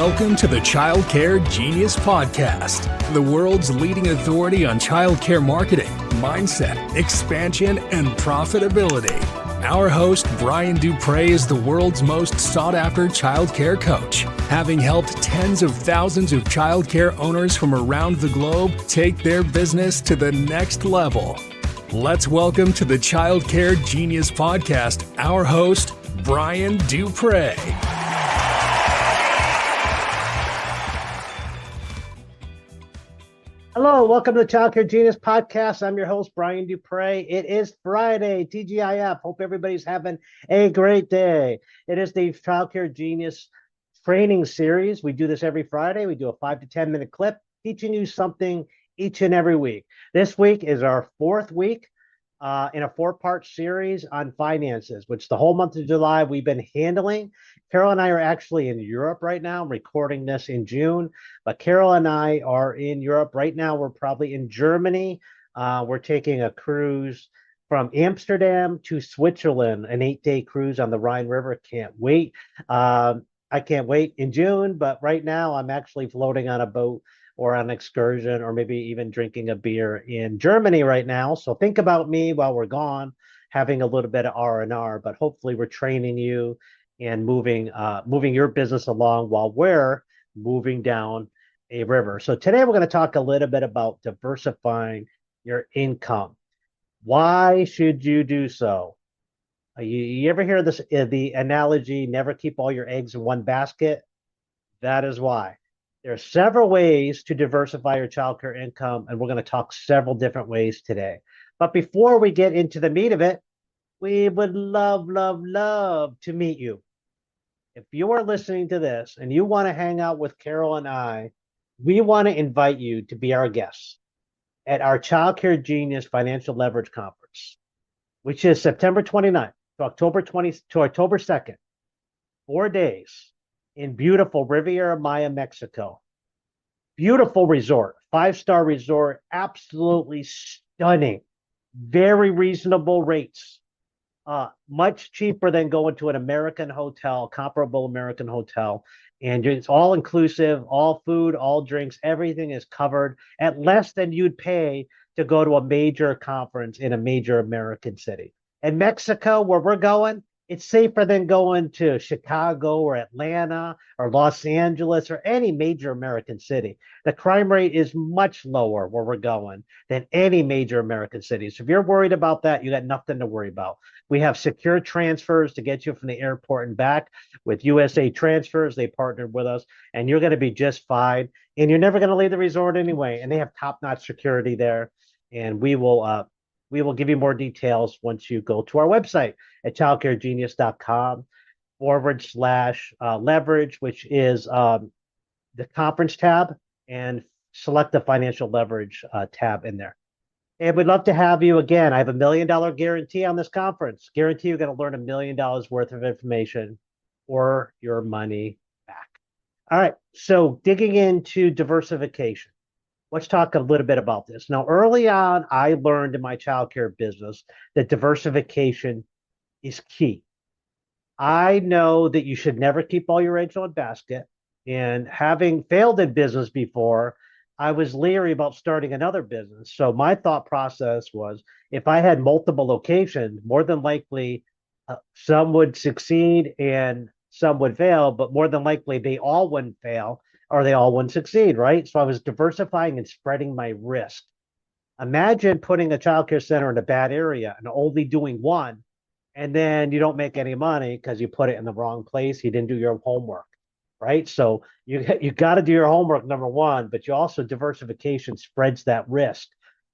Welcome to the Childcare Genius Podcast, the world's leading authority on childcare marketing, mindset, expansion, and profitability. Our host, Brian Duprey, is the world's most sought-after childcare coach, having helped tens of thousands of childcare owners from around the globe take their business to the next level. Let's welcome to the Childcare Genius Podcast, our host, Brian Duprey. Hello, welcome to the Childcare Genius Podcast. I'm your host, Brian Duprey. It is Friday, TGIF. Hope everybody's having a great day. It is the Childcare Genius training series. We do this every Friday. We do a 5 to 10 minute clip teaching you something each and every week. This week is our fourth week in a 4-part series on finances, which the whole month of July we've been handling. Carol and I are actually in Europe right now. I'm recording this in June, but Carol and I are in Europe right now. We're probably in Germany. We're taking a cruise from Amsterdam to Switzerland, an 8-day cruise on the Rhine River. Can't wait. I can't wait in June, but right now I'm actually floating on a boat or on an excursion, or maybe even drinking a beer in Germany right now. So think about me while we're gone, having a little bit of R&R, but hopefully we're training you and moving your business along while we're moving down a river. So today we're going to talk a little bit about diversifying your income. Why should you do so? You ever hear this, the analogy, never keep all your eggs in one basket? That is why. There are several ways to diversify your childcare income, and we're going to talk several different ways today. But before we get into the meat of it, we would love to meet you. If you are listening to this and you want to hang out with Carol and I, we want to invite you to be our guests at our Childcare Genius Financial Leverage Conference, which is September 29th to October 2nd, 4 days. In beautiful Riviera Maya, Mexico. Beautiful resort, 5-star resort, absolutely stunning, very reasonable rates, much cheaper than going to an American hotel, comparable American hotel. And it's all inclusive, all food, all drinks, everything is covered at less than you'd pay to go to a major conference in a major American city. In Mexico, where we're going, it's safer than going to Chicago or Atlanta or Los Angeles or any major American city. The crime rate is much lower where we're going than any major American city. So if you're worried about that, you got nothing to worry about. We have secure transfers to get you from the airport and back with USA Transfers. They partnered with us, and you're going to be just fine. And you're never going to leave the resort anyway. And they have top-notch security there. And we will give you more details once you go to our website at childcaregenius.com/leverage, which is the conference tab, and select the financial leverage tab in there. And we'd love to have you again. I have $1 million guarantee on this conference. Guarantee you're going to learn $1 million worth of information or your money back. All right, so digging into diversification. Let's talk a little bit about this. Now, early on, I learned in my childcare business that diversification is key. I know that you should never keep all your eggs in one basket. And having failed in business before, I was leery about starting another business. So my thought process was, if I had multiple locations, more than likely some would succeed and some would fail, but more than likely they all wouldn't fail, or they all wouldn't succeed, right? So I was diversifying and spreading my risk. Imagine putting a childcare center in a bad area and only doing one, and then you don't make any money because you put it in the wrong place. You didn't do your homework, right? So you got to do your homework, number one, but you also, diversification spreads that risk.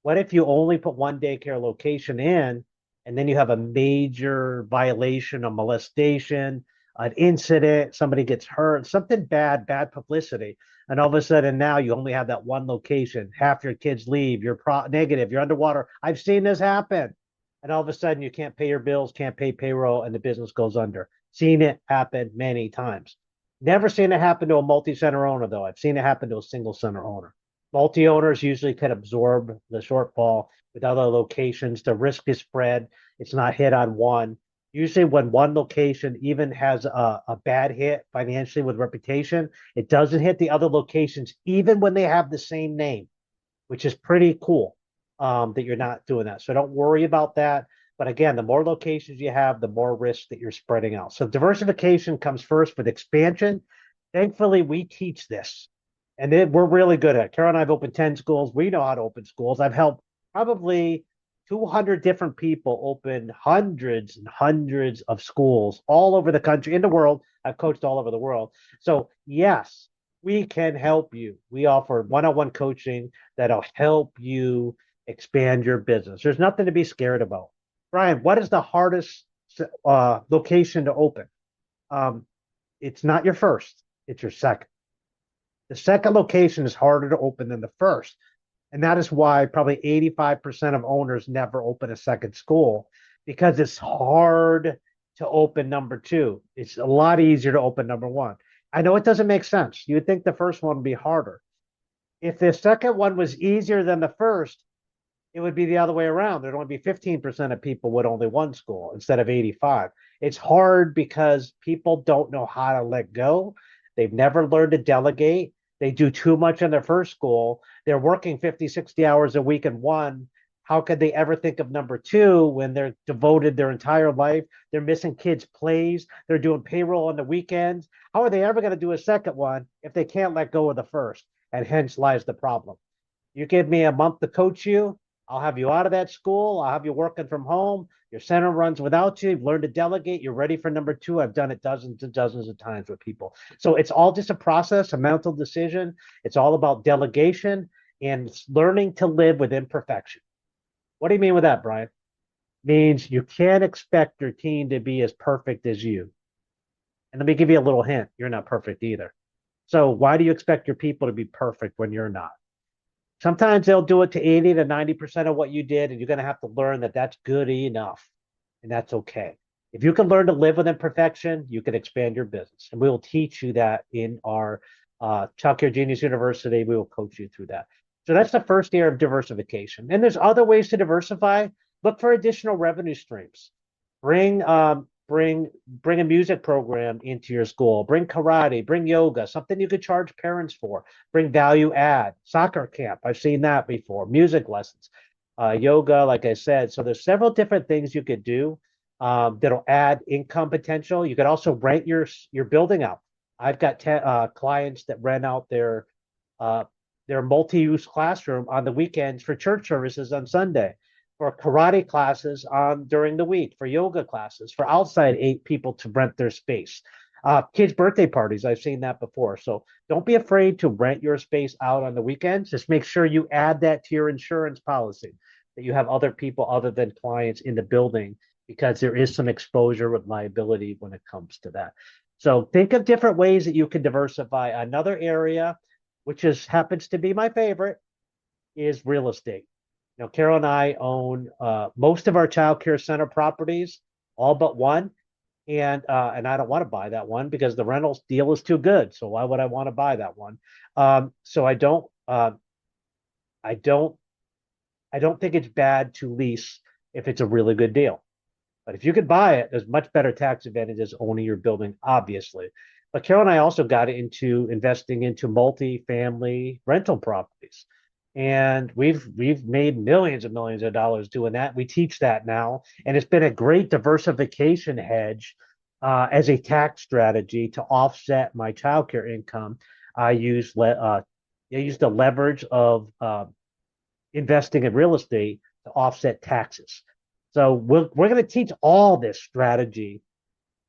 What if you only put one daycare location in, and then you have a major violation, a molestation, an incident, somebody gets hurt, something bad publicity, and all of a sudden now you only have that one location, half your kids leave, you're negative, you're underwater. I've seen this happen. And all of a sudden you can't pay your bills, can't pay payroll, and the business goes under. Seen it happen many times. Never seen it happen to a multi-center owner, though. I've seen it happen to a single center owner. Multi-owners usually can absorb the shortfall with other locations. The risk is spread. It's not hit on one. Usually when one location even has a bad hit financially with reputation, it doesn't hit the other locations, even when they have the same name, which is pretty cool that you're not doing that. So don't worry about that. But again, the more locations you have, the more risk that you're spreading out. So diversification comes first with expansion. Thankfully, we teach this, and we're really good at it. Carol and I have opened 10 schools. We know how to open schools. I've helped probably 200 different people open hundreds and hundreds of schools all over the country, in the world. I've coached all over the world. So, yes, we can help you. We offer one-on-one coaching that'll help you expand your business. There's nothing to be scared about. Brian, what is the hardest location to open? Um, it's not your first, it's your second. The second location is harder to open than the first. And that is why probably 85% of owners never open a second school, because it's hard to open number two. It's a lot easier to open number one. I know it doesn't make sense. You would think the first one would be harder. If the second one was easier than the first, it would be the other way around. There'd only be 15% of people with only one school instead of 85. It's hard because people don't know how to let go. They've never learned to delegate. They do too much in their first school. They're working 50, 60 hours a week in one. How could they ever think of number two when they're devoted their entire life? They're missing kids' plays. They're doing payroll on the weekends. How are they ever going to do a second one if they can't let go of the first? And hence lies the problem. You give me a month to coach you, I'll have you out of that school. I'll have you working from home. Your center runs without you. You've learned to delegate. You're ready for number two. I've done it dozens and dozens of times with people. So it's all just a process, a mental decision. It's all about delegation and learning to live with imperfection. What do you mean with that, Brian? Means you can't expect your team to be as perfect as you. And let me give you a little hint. You're not perfect either. So why do you expect your people to be perfect when you're not? Sometimes they'll do it to 80 to 90% of what you did, and you're going to have to learn that that's good enough, and that's okay. If you can learn to live with imperfection, you can expand your business. And we will teach you that in our Child Care Genius University. We will coach you through that. So that's the first year of diversification. And there's other ways to diversify. Look for additional revenue streams. Bring bring a music program into your school. Bring karate, bring yoga, something you could charge parents for. Bring value add, soccer camp. I've seen that before. Music lessons, yoga, like I said. So there's several different things you could do that'll add income potential. You could also rent your building out. I've got clients that rent out their multi-use classroom on the weekends for church services on Sunday, for karate classes during the week, for yoga classes, for outside 8 people to rent their space. Kids' birthday parties, I've seen that before. So don't be afraid to rent your space out on the weekends. Just make sure you add that to your insurance policy, that you have other people other than clients in the building, because there is some exposure with liability when it comes to that. So think of different ways that you can diversify. Another area, which happens to be my favorite, is real estate. Now, Carol and I own most of our child care center properties, all but one, and I don't want to buy that one because the rental deal is too good. So why would I want to buy that one? So I don't think it's bad to lease if it's a really good deal. But if you could buy it, there's much better tax advantages owning your building, obviously. But Carol and I also got into investing into multi-family rental properties. And we've made millions and millions of dollars doing that. We teach that now, and it's been a great diversification hedge as a tax strategy to offset my childcare income. I use the leverage of investing in real estate to offset taxes. So we're going to teach all this strategy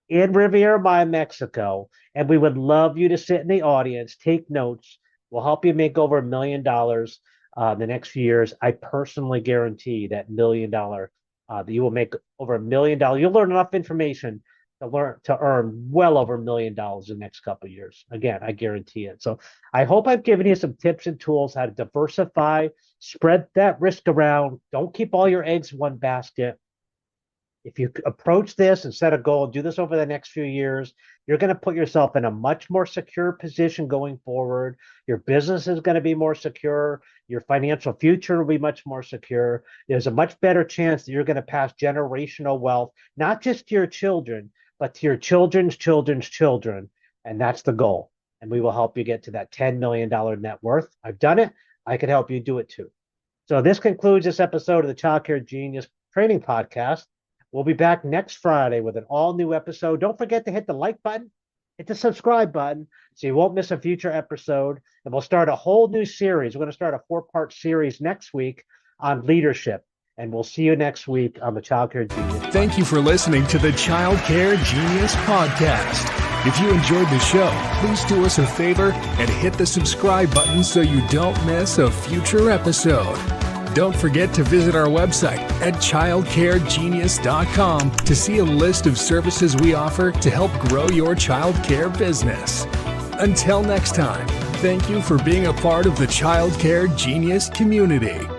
in Riviera Maya, Mexico, and we would love you to sit in the audience, take notes. We'll help you make over $1 million the next few years. I personally guarantee that $1 million that you will make over $1 million. You'll learn enough information to earn well over $1 million in the next couple of years. Again, I guarantee it. So I hope I've given you some tips and tools how to diversify, spread that risk around. Don't keep all your eggs in one basket. If you approach this and set a goal, do this over the next few years, you're going to put yourself in a much more secure position going forward. Your business is going to be more secure. Your financial future will be much more secure. There's a much better chance that you're going to pass generational wealth, not just to your children, but to your children's children's children. And that's the goal. And we will help you get to that $10 million net worth. I've done it. I can help you do it too. So this concludes this episode of the Child Care Genius Training Podcast. We'll be back next Friday with an all-new episode. Don't forget to hit the like button, hit the subscribe button, so you won't miss a future episode. And we'll start a whole new series. We're going to start a 4-part series next week on leadership. And we'll see you next week on the Child Care Genius Podcast. Thank you for listening to the Child Care Genius Podcast. If you enjoyed the show, please do us a favor and hit the subscribe button so you don't miss a future episode. Don't forget to visit our website at childcaregenius.com to see a list of services we offer to help grow your child care business. Until next time, thank you for being a part of the Child Care Genius community.